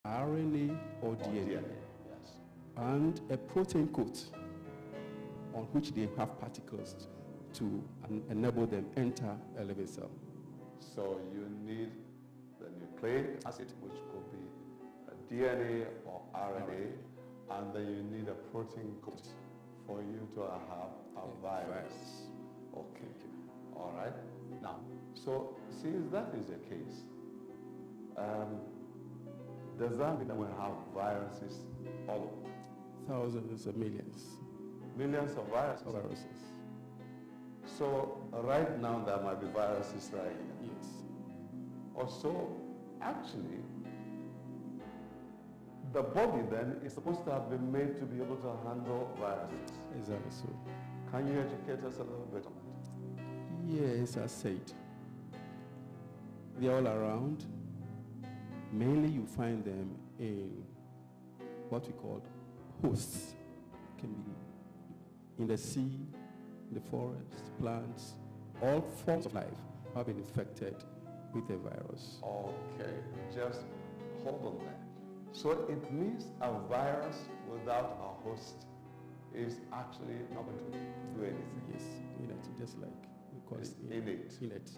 RNA or DNA. Yes. And a protein coat on which they have particles to enable them enter a living cell. So you need the nucleic acid, which could be a DNA or RNA, and then you need a protein coat for you to have a virus. Okay. All right. Now, so since that is the case, does that mean that we have viruses all over? Thousands of millions. Millions of viruses? So right now there might be viruses right here. Yes. Also, actually, the body then is supposed to have been made to be able to handle viruses. Exactly so. Can you educate us a little bit on that? Yes, as said. They're all around. Mainly you find them in what we call hosts. Can be in the sea, in the forest, plants. All forms of life have been infected with a virus. Okay, just hold on there. So it means a virus without a host is actually not going to do anything. Yes, innate, just like we call It's it innate.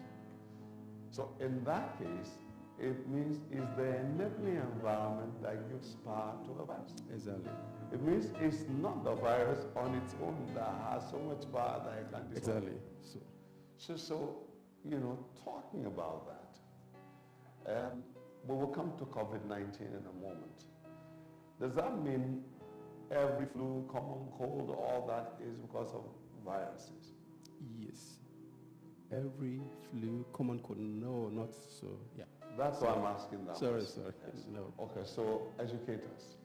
So in that case, it means it's the enabling environment that gives power to a virus. Exactly. It means it's not the virus on its own that has so much power that it can destroy. Exactly. So you know, talking about that, we will come to COVID-19 in a moment. Does that mean every flu, common cold, all that is because of viruses? Yes. Every flu, common cold, no, not so, yeah. That's why I'm asking that. Sorry. Yes. No. Okay, so educate us.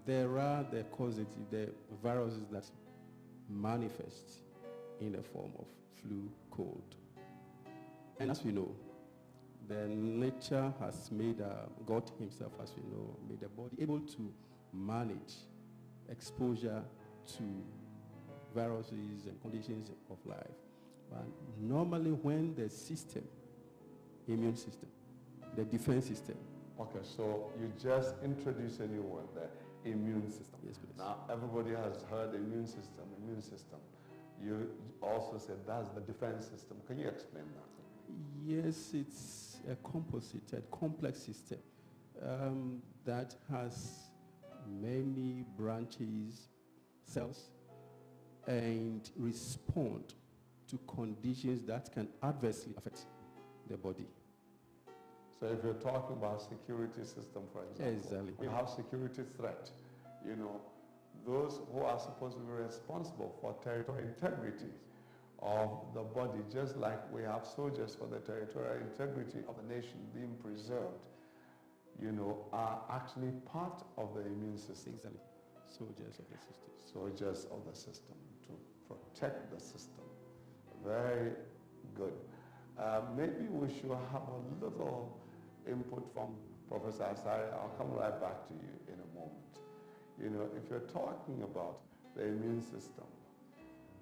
There are the causative, the viruses that manifest in the form of flu, cold. And as we know, the nature has made, God himself, as we know, made the body able to manage exposure to viruses and conditions of life. But normally when the system, immune system, the defense system. Okay, so you just introduced a new word there, immune system. Yes, please. Now, everybody has heard immune system. You also said that's the defense system. Can you explain that? Yes, it's a composite, a complex system that has many branches, cells, and respond to conditions that can adversely affect the body. So if you're talking about security system, for example, exactly. We have security threat. You know, those who are supposed to be responsible for territorial integrity of the body, just like we have soldiers for the territorial integrity of the nation being preserved, you know, are actually part of the immune system. Exactly. Soldiers of the system. Soldiers of the system, to protect the system. Very good. Maybe we should have a little input from Professor Asare. I'll come right back to you in a moment. You know, if you're talking about the immune system,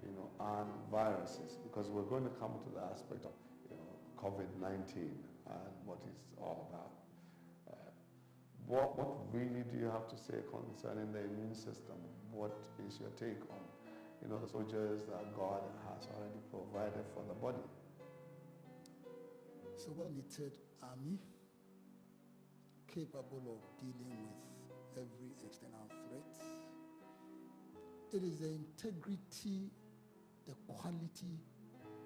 you know, and viruses, because we're going to come to the aspect of, you know, COVID-19 and what it's all about. What really do you have to say concerning the immune system? What is your take on, you know, the soldiers that God has already provided for the body? So well-knitted army capable of dealing with every external threat. It is the integrity, the quality,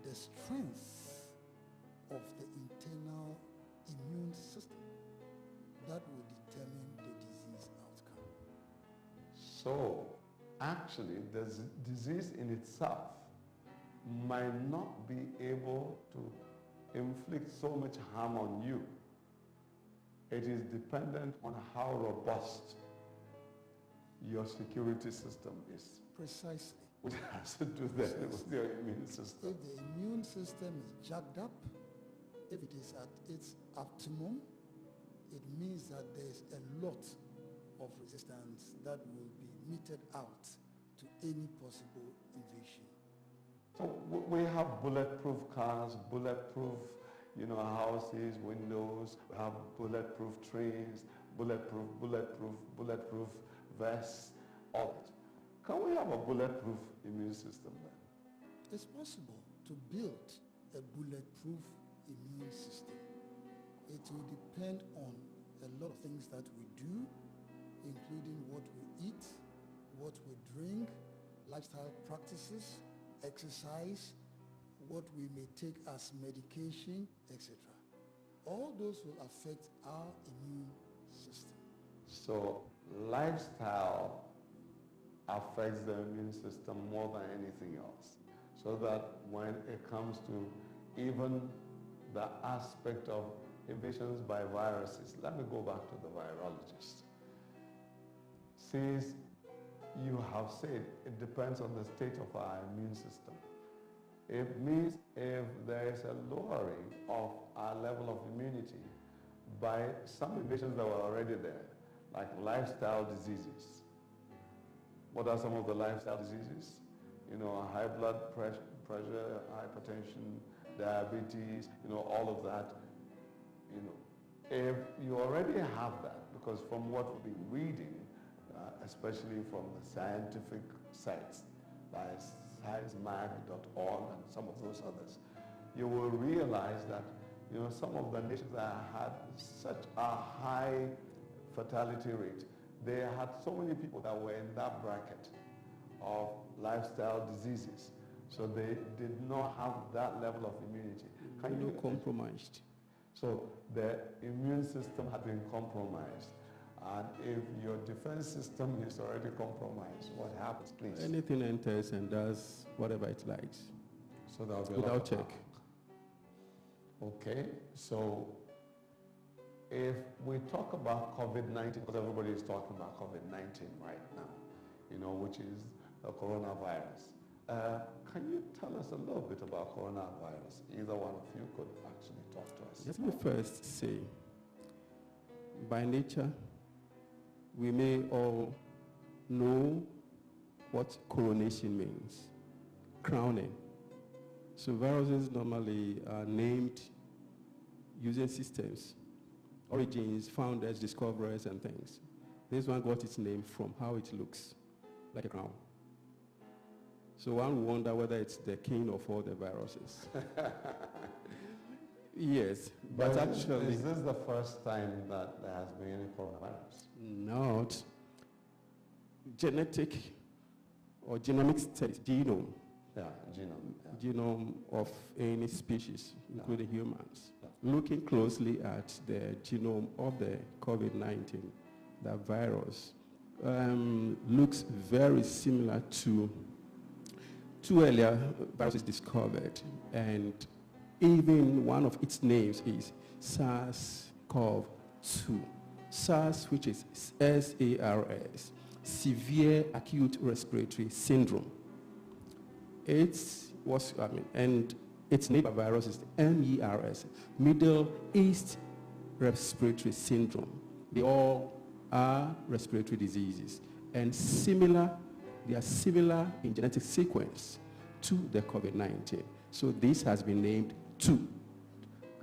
the strength of the internal immune system that will determine the disease outcome. So, actually, the disease in itself might not be able to inflict so much harm on you. It is dependent on how robust your security system is. Precisely. Which has to do then with your immune system. If the immune system is jacked up, if it is at its optimum, it means that there's a lot of resistance that will be meted out to any possible invasion. So we have bulletproof cars, bulletproof, you know, houses, windows, we have bulletproof trains, bulletproof vest, all that. Can we have a bulletproof immune system then? It's possible to build a bulletproof immune system. It will depend on a lot of things that we do, including what we eat, what we drink, lifestyle practices, exercise, what we may take as medication, etc. All those will affect our immune system. So lifestyle affects the immune system more than anything else. So that when it comes to even the aspect of invasions by viruses, let me go back to the virologist. Since you have said it depends on the state of our immune system, it means if there is a lowering of our level of immunity by some invasions that were already there, like lifestyle diseases. What are some of the lifestyle diseases? High blood pressure, hypertension, diabetes, all of that. If you already have that, because from what we've been reading, especially from the scientific sites, like sciencemag.org and some of those others, you will realize that some of the nations that had such a high fatality rate, they had so many people that were in that bracket of lifestyle diseases. So they did not have that level of immunity. Can you compromised? So the immune system had been compromised. And if your defense system is already compromised, what happens, please? Anything enters and does whatever it likes. So that will be without check. Okay, so if we talk about COVID-19, because everybody is talking about COVID-19 right now, which is the coronavirus. Can you tell us a little bit about coronavirus? Either one of you could actually talk to us. Let me first say, by nature, we may all know what coronation means, crowning. So viruses normally are named using systems, origins, founders, discoverers, and things. This one got its name from how it looks, like a crown. So one will wonder whether it's the king of all the viruses. Yes, but actually... Is this the first time that there has been any coronavirus? Not. Genetic or genomic studies, genome. Yeah, genome. Yeah. Genome of any species, including humans. Yeah. Looking closely at the genome of the COVID-19, the virus, looks very similar to two earlier viruses discovered, and even one of its names is SARS-CoV-2. SARS, which is SARS, Severe Acute Respiratory Syndrome. And its neighbor virus is MERS, Middle East Respiratory Syndrome. They all are respiratory diseases, and they are similar in genetic sequence to the COVID-19. So this has been named 2.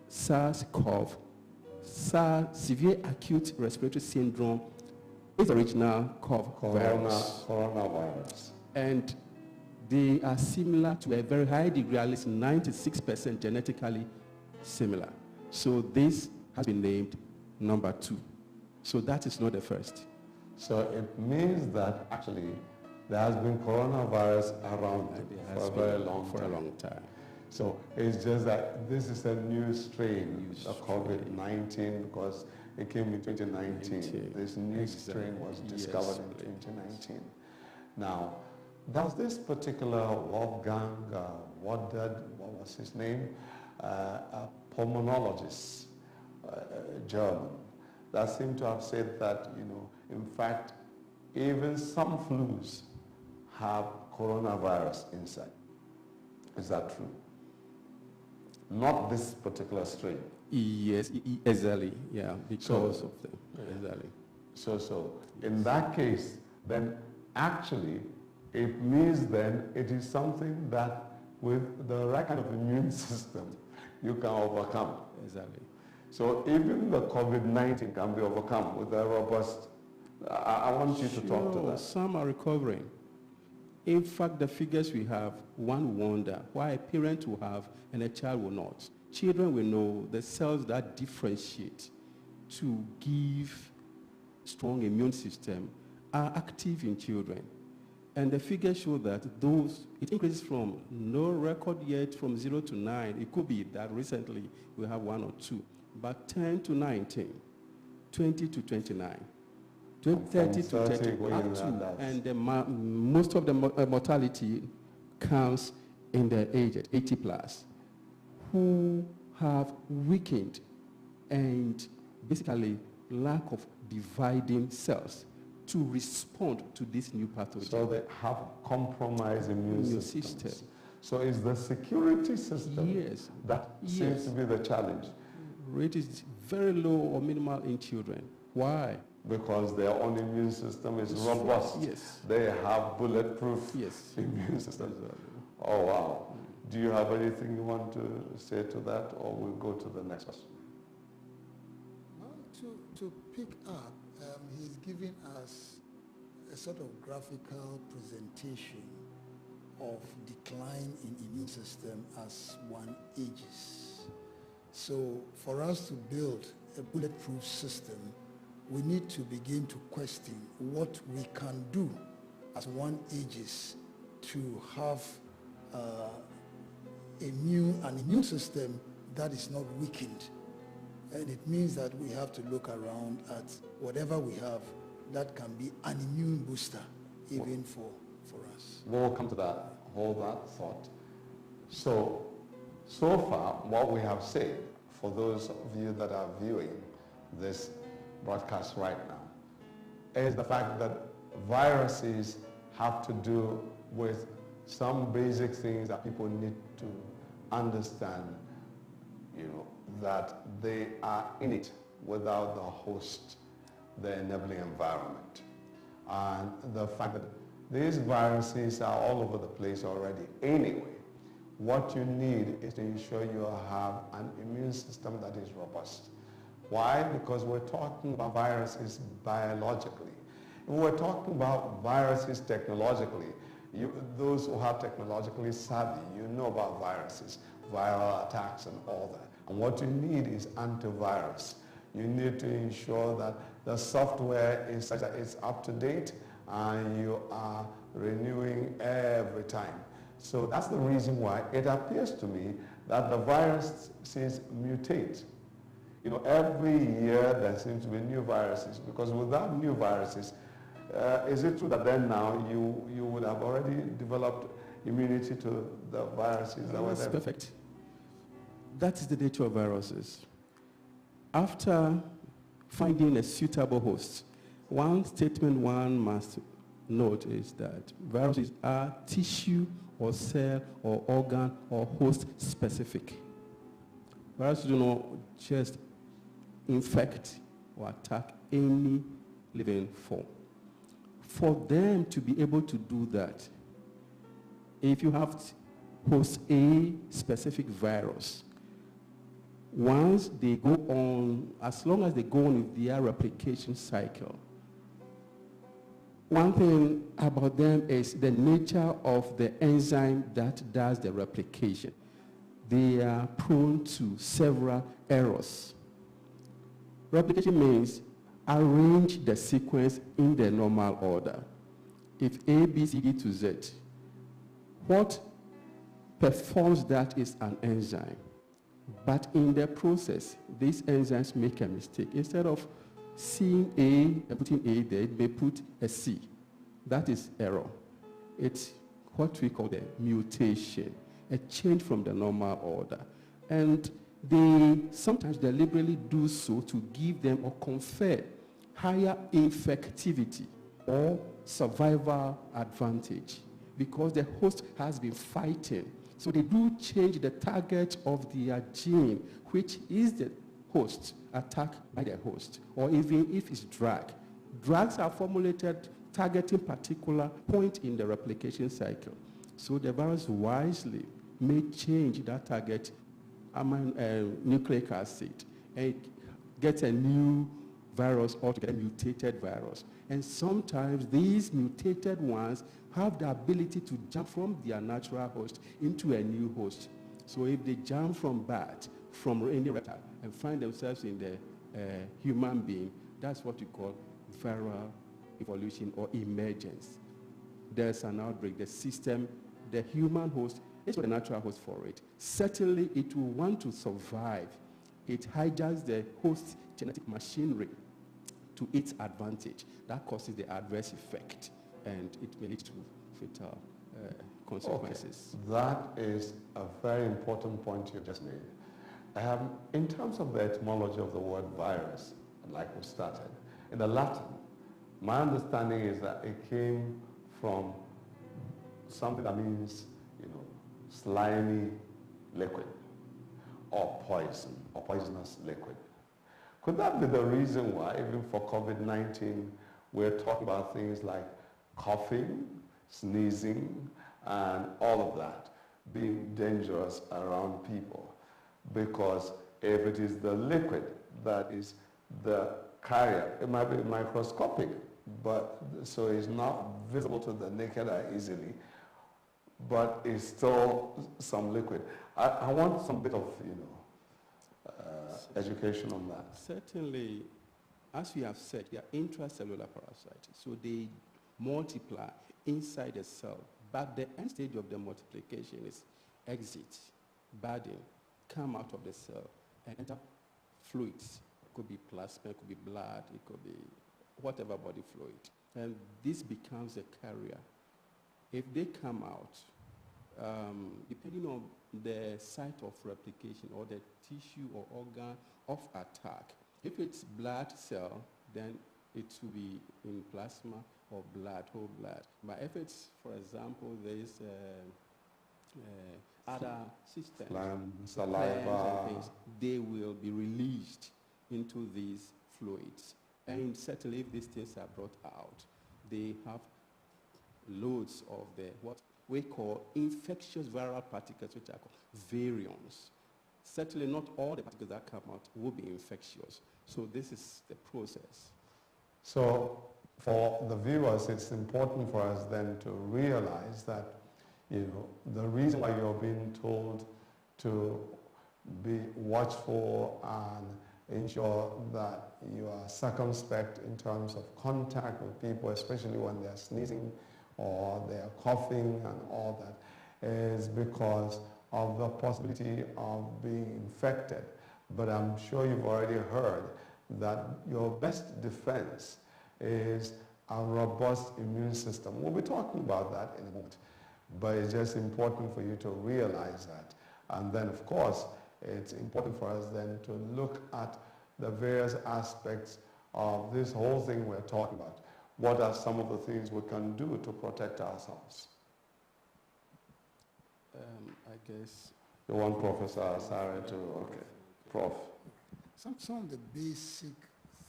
SARS-CoV, Severe Acute Respiratory Syndrome, is the original coronavirus. And they are similar to a very high degree, at least 96% genetically similar. So this has been named number 2. So that is not the first. So it means that actually there has been coronavirus around for a very long time. So it's just that this is a new strain of COVID-19 because it came in 2019. This new strain was discovered in 2019. Now, does this particular Wolfgang Wodardt, what was his name, a pulmonologist, German, that seemed to have said that, in fact, even some flus have coronavirus inside. Is that true? Not this particular strain. Yes, exactly. Yeah, because of them. Exactly. So in that case, then actually it means then it is something that with the right kind of immune system you can overcome. Exactly. So even the COVID-19 can be overcome with a robust, I want you to talk to that. Some are recovering. In fact, the figures we have, one wonder why a parent will have and a child will not. Children will know the cells that differentiate to give strong immune system are active in children. And the figures show that it increases from no record yet from 0 to 9. It could be that recently we have 1 or 2. But 10 to 19, 20 to 29, 30 to 30, up to, and most of the mortality comes in the age at 80 plus, who have weakened and basically lack of dividing cells to respond to this new pathogen. So they have compromised immune system. So it's the security system that seems to be the challenge. Rate is very low or minimal in children. Why? Because their own immune system is robust. Yes. They have bulletproof immune system. Oh, wow. Do you have anything you want to say to that, or we'll go to the next question? Well, to pick up, he's giving us a sort of graphical presentation of decline in immune system as one ages. So for us to build a bulletproof system, we need to begin to question what we can do as one ages to have an immune system that is not weakened. And it means that we have to look around at whatever we have that can be an immune booster, even for us. We'll come to that, hold that thought. So far, what we have said, for those of you that are viewing this broadcast right now, is the fact that viruses have to do with some basic things that people need to understand, that they are in it without the host, the enabling environment. And the fact that these viruses are all over the place already anyway. What you need is to ensure you have an immune system that is robust. Why? Because we're talking about viruses biologically. If we're talking about viruses technologically, those who are technologically savvy, you know about viruses, viral attacks and all that. And what you need is antivirus. You need to ensure that the software is such that it's up to date and you are renewing every time. So that's the reason why it appears to me that the viruses mutate. Every year there seems to be new viruses, because without new viruses, is it true that then now you would have already developed immunity to the viruses that were there? That's perfect. That is the nature of viruses. After finding a suitable host, one statement one must note is that viruses are tissue or cell or organ or host specific. Viruses do not just infect or attack any living form. For them to be able to do that, if you have host A specific virus, once they go on, as long as they go on with their replication cycle, one thing about them is the nature of the enzyme that does the replication. They are prone to several errors. Replication means arrange the sequence in the normal order. If A, B, C, D to Z, what performs that is an enzyme. But in the process, these enzymes make a mistake. Instead of seeing A and putting A there, it may put a C. That is error. It's what we call the mutation, a change from the normal order. And they sometimes deliberately do so to give them or confer higher infectivity or survival advantage, because the host has been fighting. So they do change the target of their gene, which is the host, attacked by the host, or even if it's drug. Drugs are formulated targeting particular point in the replication cycle. So the virus wisely may change that target nucleic acid and get a new virus altogether, mutated virus. And sometimes these mutated ones have the ability to jump from their natural host into a new host. So if they jump from bat, from any reptile, and find themselves in the human being, that's what we call viral evolution or emergence. There's an outbreak. The system, the human host, is the natural host for it. Certainly, it will want to survive. It hijacks the host genetic machinery to its advantage. That causes the adverse effect, and it may lead to fatal consequences. Okay. That is a very important point you just made. In terms of the etymology of the word virus, like we started, in the Latin, my understanding is that it came from something that means, slimy liquid, or poison, or poisonous liquid. Could that be the reason why, even for COVID-19, we're talking about things like coughing, sneezing, and all of that being dangerous around people? Because if it is the liquid that is the carrier, it might be microscopic, but so it's not visible to the naked eye easily, but it's still some liquid. I want some bit of, education on that. Certainly, as we have said, they are intracellular parasites, so they multiply inside the cell, but the end stage of the multiplication is exit, budding, come out of the cell, and enter fluids. It could be plasma, it could be blood, it could be whatever body fluid. And this becomes a carrier. If they come out, depending on the site of replication or the tissue or organ of attack, if it's blood cell, then it will be in plasma or blood, whole blood. But if it's, for example, there is other systems, phlegm, saliva, and things, they will be released into these fluids. And certainly if these things are brought out, they have loads of the what we call infectious viral particles, which are called virions. Certainly not all the particles that come out will be infectious. So this is the process. So for the viewers, it's important for us then to realize that, the reason why you're being told to be watchful and ensure that you are circumspect in terms of contact with people, especially when they're sneezing or they're coughing and all that, is because of the possibility of being infected. But I'm sure you've already heard that your best defense is a robust immune system. We'll be talking about that in a moment. But it's just important for you to realize that. And then, of course, it's important for us then to look at the various aspects of this whole thing we're talking about. What are some of the things we can do to protect ourselves? I guess. You want Professor Asare to, okay. Prof. Some of the basic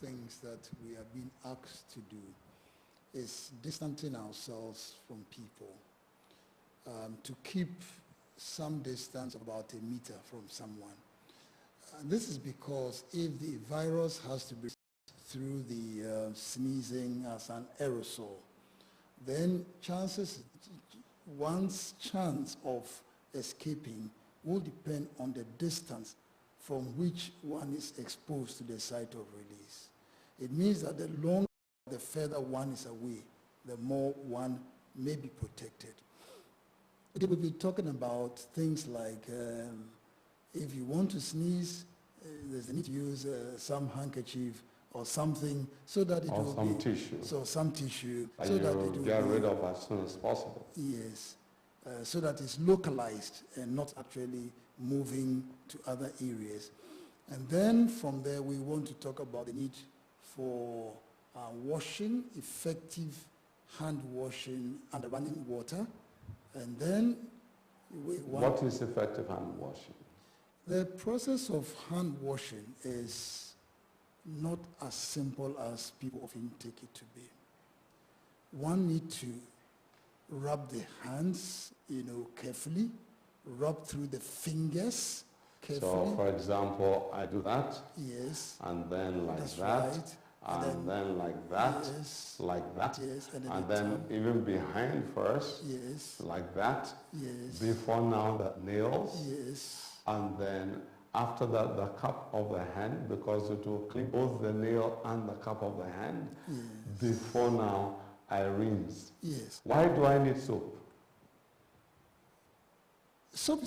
things that we are being asked to do is distancing ourselves from people, to keep some distance, about a meter from someone. This is because if the virus has to be through the sneezing as an aerosol, then one's chance of escaping will depend on the distance from which one is exposed to the site of release. It means that the longer, the further one is away, the more one may be protected. We'll be talking about things like if you want to sneeze, there's a need to use some handkerchief or something so that it will some be tissue. So some tissue, and so that it will get rid of as soon as possible. Yes, so that it's localized and not actually moving to other areas. And then from there, we want to talk about the need for washing, effective hand washing under running water. And then what is effective hand washing? The process of hand washing is not as simple as people often take it to be. One needs to rub the hands, carefully, rub through the fingers, carefully. So, for example, I do that, Yes. and then like That's that, right. and then like that, Yes. like that, Yes. And and the then tongue. even behind first, Yes. like that, Yes. before now the nails, Yes. and then after that the cup of the hand, because it will clean both the nail and the cup of the hand. Yes. Before now I rinse. Yes. Why do I need soap? Soap